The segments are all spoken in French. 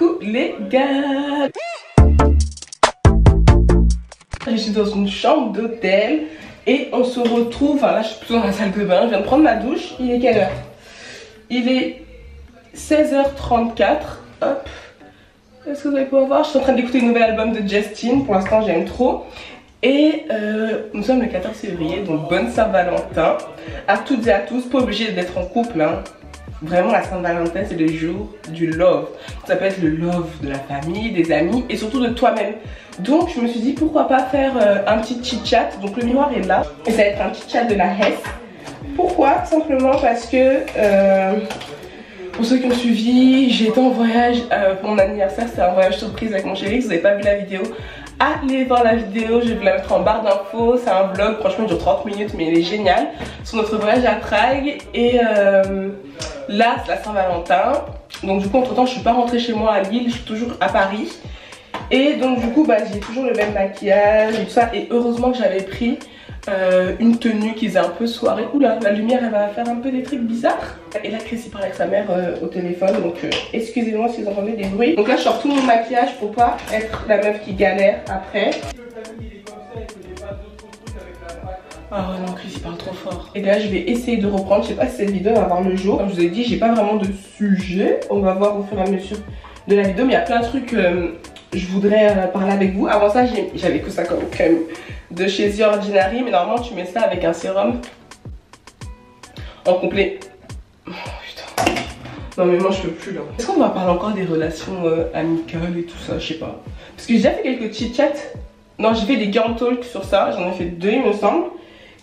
Coucou les gars. Je suis dans une chambre d'hôtel et on se retrouve, enfin là je suis plutôt dans la salle de bain, je viens de prendre ma douche. Il est quelle heure? Il est 16h34, hop. Est-ce que vous allez pouvoir voir? Je suis en train d'écouter le nouvel album de Justin, pour l'instant j'aime trop. Et nous sommes le 14 février, donc bonne Saint-Valentin à toutes et à tous, pas obligé d'être en couple hein. Vraiment la Saint-Valentin c'est le jour du love. Ça peut être le love de la famille, des amis et surtout de toi-même. Donc je me suis dit pourquoi pas faire un petit chit-chat. Donc le miroir est là et ça va être un chit-chat de la Hesse. Pourquoi? Simplement parce que pour ceux qui ont suivi, j'ai été en voyage pour mon anniversaire. C'était un voyage surprise avec mon chéri. Si vous n'avez pas vu la vidéo, allez voir la vidéo, je vais vous la mettre en barre d'infos. C'est un vlog, franchement il dure 30 minutes mais il est génial. Sur notre voyage à Prague. Et là c'est la Saint-Valentin. Donc du coup entre temps je suis pas rentrée chez moi à Lille, je suis toujours à Paris. Et donc du coup j'ai toujours le même maquillage et tout ça. Et heureusement que j'avais pris une tenue qui faisait un peu soirée. Oula, la lumière elle va faire un peu des trucs bizarres. Et là Chris il parle avec sa mère au téléphone. Donc excusez-moi si vous entendez des bruits. Donc là je sors tout mon maquillage pour pas être la meuf qui galère après. Ah ouais non, Chris il parle trop fort. Et là je vais essayer de reprendre, je sais pas si cette vidéo va voir le jour. Comme je vous ai dit, j'ai pas vraiment de sujet. On va voir au fur et à mesure de la vidéo. Mais il y a plein de trucs que je voudrais parler avec vous. Avant ça j'avais que ça comme crème de chez The Ordinary. Mais normalement tu mets ça avec un sérum en complet. Oh putain. Non mais moi je peux plus là. Est-ce qu'on va parler encore des relations amicales et tout ça? Je sais pas. Parce que j'ai déjà fait quelques chit-chats. Non j'ai fait des girl talk sur ça. J'en ai fait 2 il me semble.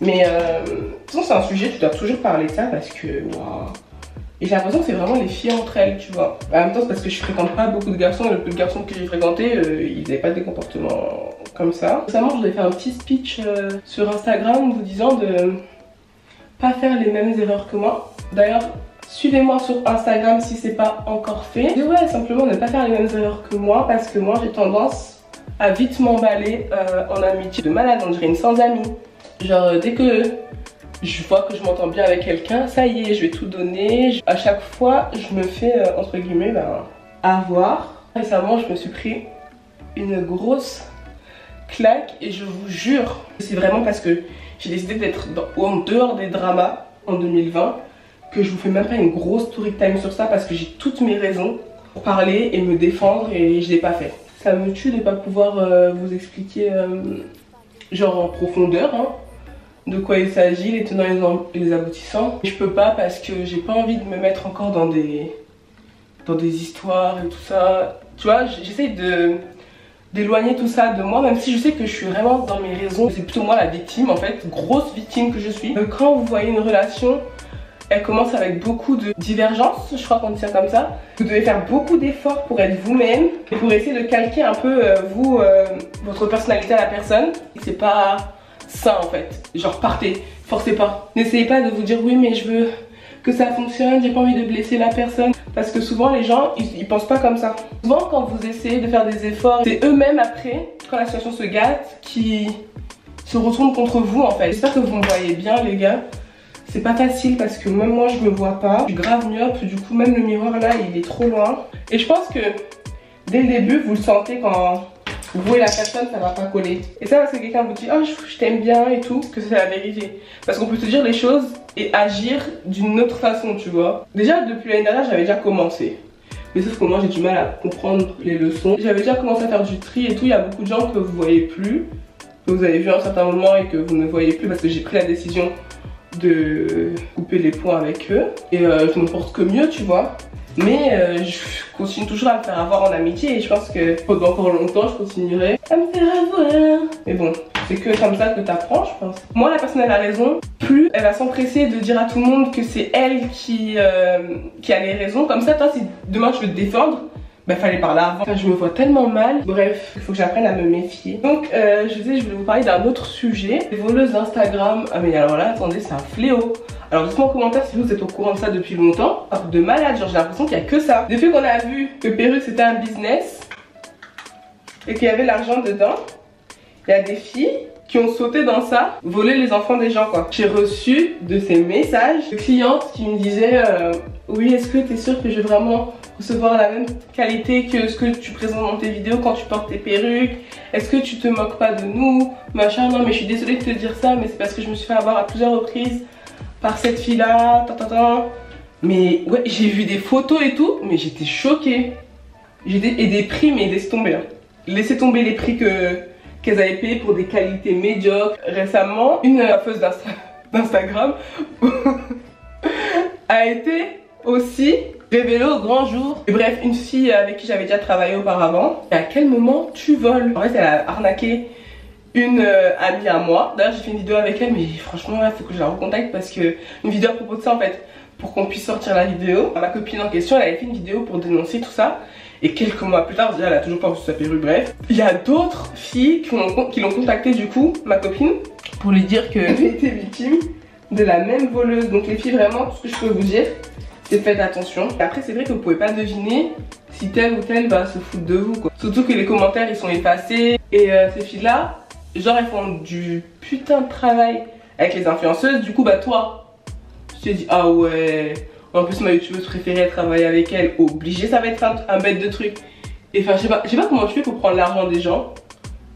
Mais de toute façon c'est un sujet, tu dois toujours parler de ça parce que waouh. Et j'ai l'impression que c'est vraiment les filles entre elles, tu vois. En même temps c'est parce que je fréquente pas beaucoup de garçons et le peu de garçons que j'ai fréquenté, ils n'avaient pas des comportements comme ça. Récemment je voulais faire un petit speech sur Instagram vous disant de pas faire les mêmes erreurs que moi. D'ailleurs suivez-moi sur Instagram si c'est pas encore fait. Et ouais, simplement ne pas faire les mêmes erreurs que moi parce que moi j'ai tendance à vite m'emballer en amitié de malade, on dirait une sans amie. Genre dès que je vois que je m'entends bien avec quelqu'un, ça y est, je vais tout donner. À chaque fois, je me fais entre guillemets avoir. Récemment, je me suis pris une grosse claque et je vous jure, c'est vraiment parce que j'ai décidé d'être en dehors des dramas en 2020 que je vous fais même pas une grosse story time sur ça parce que j'ai toutes mes raisons pour parler et me défendre et je l'ai pas fait. Ça me tue de pas pouvoir vous expliquer genre en profondeur hein, de quoi il s'agit, les tenants et les aboutissants. Je peux pas parce que j'ai pas envie de me mettre encore dans des histoires et tout ça. Tu vois, j'essaie d'éloigner tout ça de moi, même si je sais que je suis vraiment dans mes raisons. C'est plutôt moi la victime en fait, grosse victime que je suis. Quand vous voyez une relation, elle commence avec beaucoup de divergences, je crois qu'on dit ça comme ça. Vous devez faire beaucoup d'efforts pour être vous-même et pour essayer de calquer un peu votre personnalité à la personne. C'est pas ça en fait, genre partez, forcez pas. N'essayez pas de vous dire oui mais je veux que ça fonctionne, j'ai pas envie de blesser la personne. Parce que souvent les gens, ils pensent pas comme ça. Souvent quand vous essayez de faire des efforts, c'est eux-mêmes après, quand la situation se gâte, qui se retournent contre vous en fait. J'espère que vous me voyez bien les gars. C'est pas facile parce que même moi je me vois pas. Je suis grave myope, du coup même le miroir là il est trop loin. Et je pense que dès le début vous le sentez quand vous et la personne ça va pas coller. Et ça parce que quelqu'un vous dit oh je t'aime bien et tout, que c'est la vérité. Parce qu'on peut te dire les choses et agir d'une autre façon tu vois. Déjà depuis l'année dernière j'avais déjà commencé. Mais sauf que moi j'ai du mal à comprendre les leçons. J'avais déjà commencé à faire du tri et tout. Il y a beaucoup de gens que vous voyez plus, que vous avez vu à un certain moment et que vous ne voyez plus parce que j'ai pris la décision de couper les ponts avec eux. Et je me porte que mieux tu vois. Mais je continue toujours à me faire avoir en amitié et je pense que pendant encore longtemps je continuerai à me faire avoir. Mais bon, c'est que comme ça que t'apprends je pense. Moi la personne elle a raison, plus elle va s'empresser de dire à tout le monde que c'est elle qui a les raisons. Comme ça toi si demain tu veux te défendre, bah fallait parler avant. Enfin, je me vois tellement mal. Bref, il faut que j'apprenne à me méfier. Donc je voulais vous parler d'un autre sujet. Les voleuses d'Instagram. Ah mais alors là attendez, c'est un fléau. Alors dites-moi en commentaire si vous êtes au courant de ça depuis longtemps. Un truc de malade, genre j'ai l'impression qu'il n'y a que ça. Depuis qu'on a vu que perruque c'était un business et qu'il y avait l'argent dedans, il y a des filles qui ont sauté dans ça, voler les enfants des gens quoi. J'ai reçu de ces messages de clientes qui me disaient oui est-ce que t'es sûre que je vais vraiment recevoir la même qualité que ce que tu présentes dans tes vidéos quand tu portes tes perruques? Est-ce que tu te moques pas de nous? Machin, non mais je suis désolée de te dire ça, mais c'est parce que je me suis fait avoir à plusieurs reprises par cette fille-là, Mais ouais, j'ai vu des photos et tout, mais j'étais choquée. Et des prix, mais laissez tomber. Hein. Laissez tomber les prix qu'elles avaient payés pour des qualités médiocres. Récemment, une coiffeuse d'Instagram a été aussi révélée au grand jour. Et bref, une fille avec qui j'avais déjà travaillé auparavant. Et à quel moment tu voles? En fait, elle a arnaqué une amie à moi. D'ailleurs, j'ai fait une vidéo avec elle, mais franchement, là, faut que je la recontacte parce que une vidéo à propos de ça, en fait, pour qu'on puisse sortir la vidéo. Ma copine en question, elle avait fait une vidéo pour dénoncer tout ça. Et quelques mois plus tard, elle a toujours pas reçu sa perruque, bref. Il y a d'autres filles qui l'ont contacté du coup, ma copine, pour lui dire qu'elle avait été victime de la même voleuse. Donc les filles, vraiment, tout ce que je peux vous dire, c'est faites attention. Et après, c'est vrai que vous pouvez pas deviner si telle ou telle va se foutre de vous, quoi. Surtout que les commentaires, ils sont effacés. Et ces filles-là, genre, elles font du putain de travail avec les influenceuses. Du coup, bah toi, tu te dis, ah ouais... En plus, ma youtubeuse préférée, elle travaille avec elle, obligé, ça va être un bête de truc. Et enfin, je sais pas comment tu fais pour prendre l'argent des gens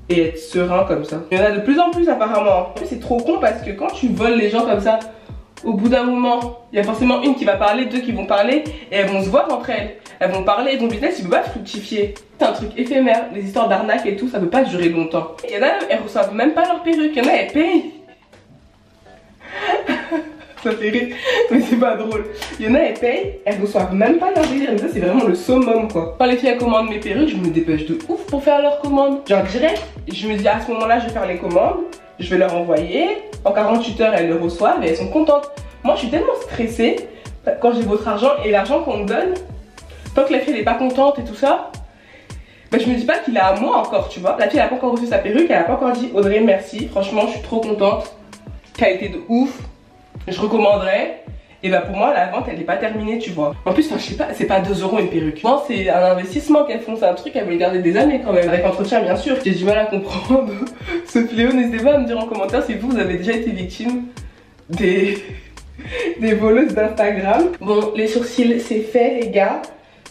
et être serein comme ça. Il y en a de plus en plus apparemment. En plus, c'est trop con parce que quand tu voles les gens comme ça, au bout d'un moment, il y a forcément une qui va parler, deux qui vont parler et elles vont se voir entre elles. Elles vont parler et ton business, il peut pas fructifier. C'est un truc éphémère, les histoires d'arnaque et tout, ça peut pas durer longtemps. Il y en a, elles reçoivent même pas leur perruque, il y en a, elles payent. Ça fait rire, mais c'est pas drôle. Il y en a, elles payent, elles reçoivent même pas leur délire. Mais ça, c'est vraiment le summum, quoi. Quand les filles elles commandent mes perruques, je me dépêche de ouf pour faire leurs commandes. Genre direct, je me dis à ce moment-là, je vais faire les commandes, je vais leur envoyer. En 48 heures, elles le reçoivent et elles sont contentes. Moi, je suis tellement stressée quand j'ai votre argent et l'argent qu'on me donne. Tant que la fille elle est pas contente et tout ça, bah, je me dis pas qu'il est à moi encore, tu vois. La fille elle a pas encore reçu sa perruque, elle a pas encore dit Audrey merci, franchement, je suis trop contente. Qualité de ouf. Je recommanderais. Et bah pour moi la vente elle n'est pas terminée, tu vois. En plus, je sais pas, c'est pas 2 € une perruque. Non, c'est un investissement qu'elles font, c'est un truc, elles veulent garder des années quand même. Avec entretien bien sûr. J'ai du mal à comprendre ce fléau. N'hésitez pas à me dire en commentaire si vous avez déjà été victime des voleuses d'Instagram. Bon, les sourcils c'est fait les gars.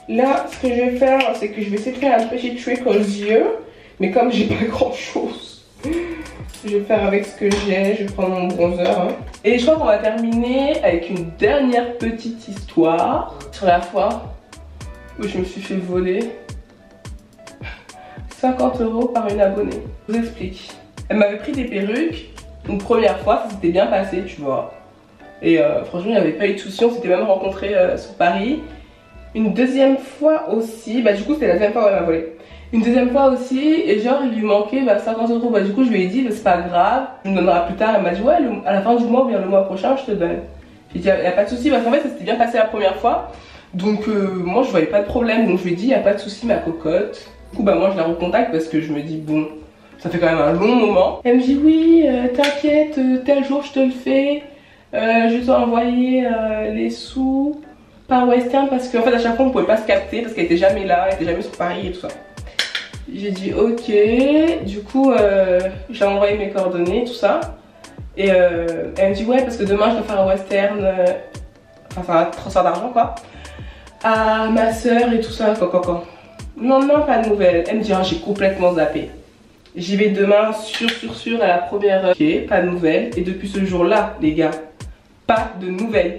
Là ce que je vais faire c'est que je vais essayer de faire un petit trick aux yeux. Mais comme j'ai pas grand chose, je vais faire avec ce que j'ai, je vais prendre mon bronzer. Hein. Et je crois qu'on va terminer avec une dernière petite histoire sur la fois où je me suis fait voler 50 € par une abonnée. Je vous explique. Elle m'avait pris des perruques une première fois, ça s'était bien passé, tu vois. Et franchement, il n'y avait pas eu de soucis, on s'était même rencontrés sur Paris. Une deuxième fois aussi, bah du coup c'était la deuxième fois où elle m'a volé. Une deuxième fois aussi, et genre il lui manquait 50 €. Bah du coup je lui ai dit, c'est pas grave, tu me donneras plus tard. Elle m'a dit ouais, à la fin du mois ou bien le mois prochain je te donne. J'ai dit y a pas de souci parce qu'en fait ça s'était bien passé la première fois. Donc moi je voyais pas de problème, donc je lui ai dit y a pas de souci ma cocotte. Du coup bah moi je la recontacte parce que je me dis bon, ça fait quand même un long moment. Elle me dit oui t'inquiète, tel jour je te le fais, je vais t'envoyer les sous par Western parce qu'en fait à chaque fois on pouvait pas se capter parce qu'elle était jamais là, elle était jamais sur Paris et tout ça. J'ai dit ok, du coup j'ai envoyé mes coordonnées, tout ça. Et elle me dit ouais parce que demain je dois faire un Western, enfin un transfert d'argent quoi, à ma soeur et tout ça, quoi. Non, pas de nouvelles. Elle me dit ah, j'ai complètement zappé. J'y vais demain sûr à la première heure. Ok, pas de nouvelles. Et depuis ce jour-là les gars, pas de nouvelles.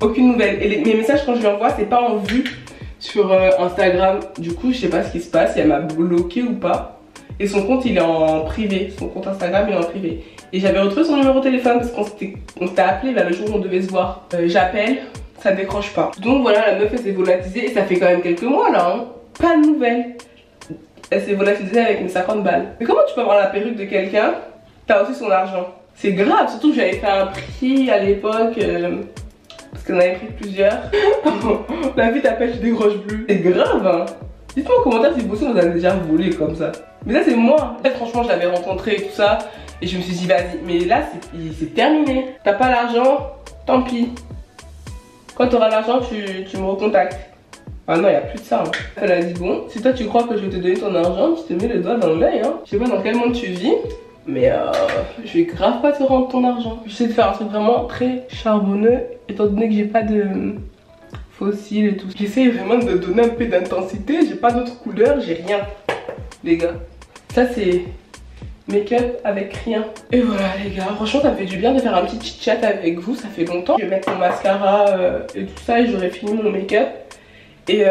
Aucune nouvelle. Et mes messages quand je lui envoie c'est pas en vue sur Instagram. Du coup je sais pas ce qui se passe, si elle m'a bloqué ou pas. Et son compte il est en privé, son compte Instagram il est en privé. Et j'avais retrouvé son numéro de téléphone parce qu'on s'était appelé vers le jour où on devait se voir. J'appelle, ça décroche pas. Donc voilà, la meuf elle s'est volatilisée et ça fait quand même quelques mois là hein. Pas de nouvelles. Elle s'est volatilisée avec mes 50 balles. Mais comment tu peux avoir la perruque de quelqu'un, t'as aussi son argent? C'est grave, surtout que j'avais fait un prix à l'époque. Parce qu'on avait pris plusieurs. La vie t'appelle, je décroche plus. C'est grave hein. Dites-moi en commentaire si vous aussi vous avez déjà volé comme ça. Mais ça c'est moi. En fait, franchement je l'avais rencontré et tout ça. Et je me suis dit vas-y. Mais là c'est terminé. T'as pas l'argent, tant pis. Quand t'auras l'argent tu me recontactes. Ah non, il n'y a plus de ça. Hein. Elle a dit bon, si toi tu crois que je vais te donner ton argent, tu te mets le doigt dans l'œil. Hein. Je sais pas dans quel monde tu vis. Mais je vais grave pas te rendre ton argent. J'essaie de faire un truc vraiment très charbonneux. Étant donné que j'ai pas de faux cils et tout. J'essaye vraiment de donner un peu d'intensité. J'ai pas d'autres couleurs, j'ai rien, les gars. Ça c'est make-up avec rien. Et voilà les gars, franchement ça me fait du bien de faire un petit chit chat avec vous. Ça fait longtemps. Je vais mettre mon mascara et tout ça et j'aurai fini mon make-up. Et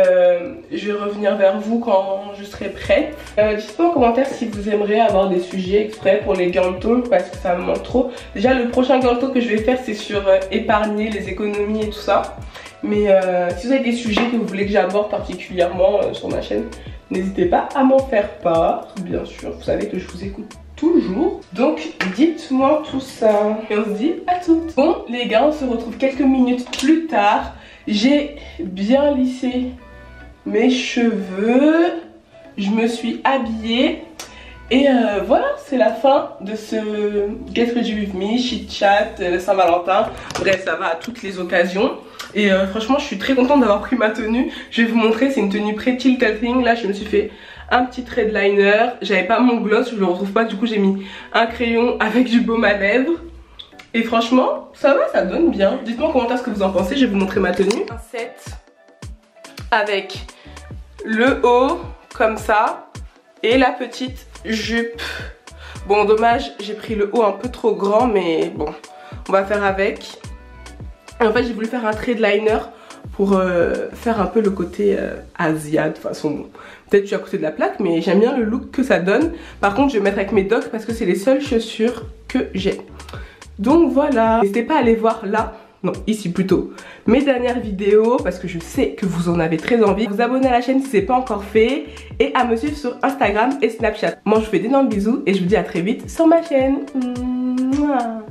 je vais revenir vers vous quand je serai prête. Dites-moi en commentaire si vous aimeriez avoir des sujets exprès pour les girl talk parce que ça me manque trop. Déjà le prochain girl talk que je vais faire c'est sur épargner, les économies et tout ça. Mais si vous avez des sujets que vous voulez que j'aborde particulièrement sur ma chaîne, n'hésitez pas à m'en faire part. Bien sûr, vous savez que je vous écoute toujours. Donc dites-moi tout ça. Et on se dit à toutes. Bon les gars, on se retrouve quelques minutes plus tard. J'ai bien lissé mes cheveux, je me suis habillée et voilà, c'est la fin de ce Get Ready With Me, chit chat, Saint-Valentin. Bref, ça va à toutes les occasions. Et franchement, je suis très contente d'avoir pris ma tenue. Je vais vous montrer, c'est une tenue Pretty Little Thing. Là, je me suis fait un petit trait de liner. J'avais pas mon gloss, je le retrouve pas. Du coup, j'ai mis un crayon avec du baume à lèvres. Et franchement, ça va, ça donne bien. Dites-moi en commentaire ce que vous en pensez, je vais vous montrer ma tenue. Un set avec le haut, comme ça, et la petite jupe. Bon, dommage, j'ai pris le haut un peu trop grand, mais bon, on va faire avec. Et en fait, j'ai voulu faire un trait de liner pour faire un peu le côté Asia. De toute façon, peut-être je suis à côté de la plaque, mais j'aime bien le look que ça donne. Par contre, je vais mettre avec mes Docs parce que c'est les seules chaussures que j'ai. Donc voilà, n'hésitez pas à aller voir là, non ici plutôt, mes dernières vidéos parce que je sais que vous en avez très envie. Vous abonner à la chaîne si ce n'est pas encore fait et à me suivre sur Instagram et Snapchat. Moi je vous fais d'énormes bisous et je vous dis à très vite sur ma chaîne. Mouah.